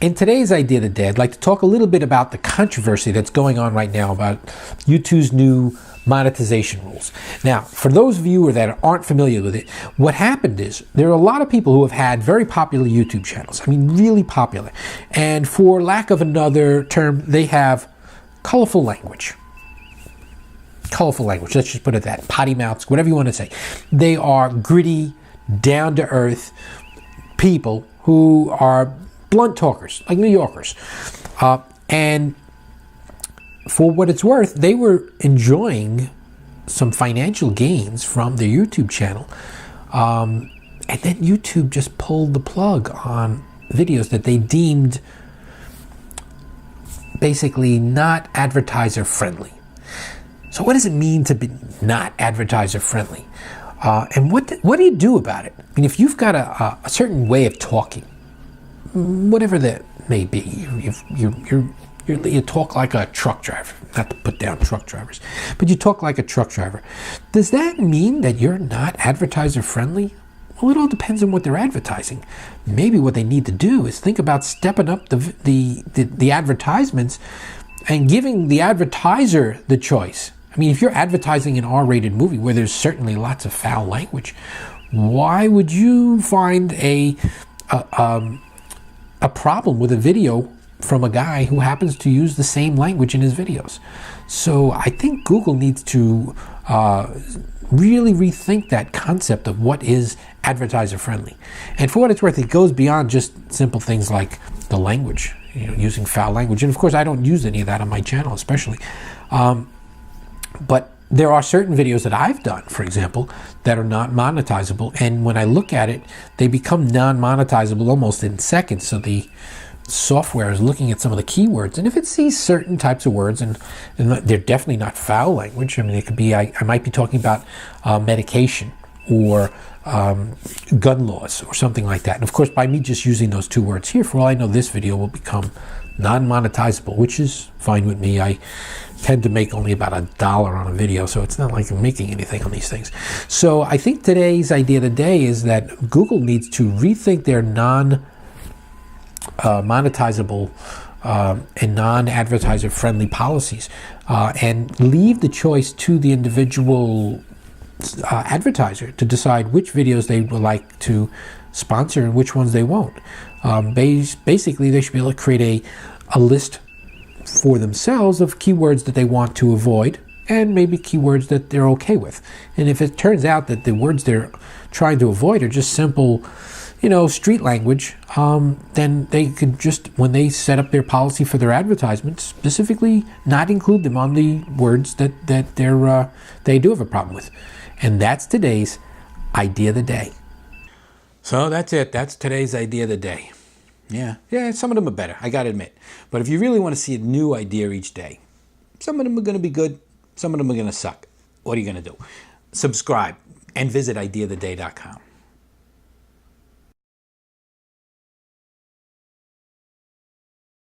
in today's idea of the day, I'd like to talk a little bit about the controversy that's going on right now about YouTube's new monetization rules. Now, for those of you that aren't familiar with it, what happened is there are a lot of people who have had very popular YouTube channels. I mean, really popular. And for lack of another term, they have colorful language. Colorful language, let's just put it that. Potty mouths, whatever you want to say. They are gritty, down-to-earth people who are blunt talkers, like New Yorkers. And for what it's worth, they were enjoying some financial gains from their YouTube channel. And then YouTube just pulled the plug on videos that they deemed basically not advertiser friendly. So what does it mean to be not advertiser friendly? And what do you do about it? I mean, if you've got a certain way of talking, whatever that may be, you talk like a truck driver, not to put down truck drivers, but you talk like a truck driver. Does that mean that you're not advertiser friendly? Well, it all depends on what they're advertising. Maybe what they need to do is think about stepping up the advertisements and giving the advertiser the choice. I mean, if you're advertising an R-rated movie where there's certainly lots of foul language, why would you find a problem with a video from a guy who happens to use the same language in his videos? So I think Google needs to really rethink that concept of what is advertiser friendly. And for what it's worth, it goes beyond just simple things like the language, using foul language. And of course, I don't use any of that on my channel, especially. But there are certain videos that I've done, for example, that are not monetizable. And when I look at it, they become non-monetizable almost in seconds. So the software is looking at some of the keywords. And if it sees certain types of words, and they're definitely not foul language. I mean, it could be, I might be talking about medication or gun laws or something like that. And of course, by me just using those two words here, for all I know, this video will become non-monetizable, which is fine with me. I tend to make only about $1 on a video, so it's not like I'm making anything on these things. So I think today's idea of the day is that Google needs to rethink their non-monetizable and non-advertiser friendly policies and leave the choice to the individual advertiser to decide which videos they would like to sponsor and which ones they won't. Basically, they should be able to create a list for themselves of keywords that they want to avoid and maybe keywords that they're okay with. And if it turns out that the words they're trying to avoid are just simple, street language, then they could just, when they set up their policy for their advertisements, specifically not include them on the words that they do have a problem with. And that's today's idea of the day. So that's it. That's today's idea of the day. Yeah, some of them are better, I gotta admit. But if you really want to see a new idea each day, some of them are going to be good, some of them are going to suck. What are you going to do? Subscribe and visit ideaoftheday.com.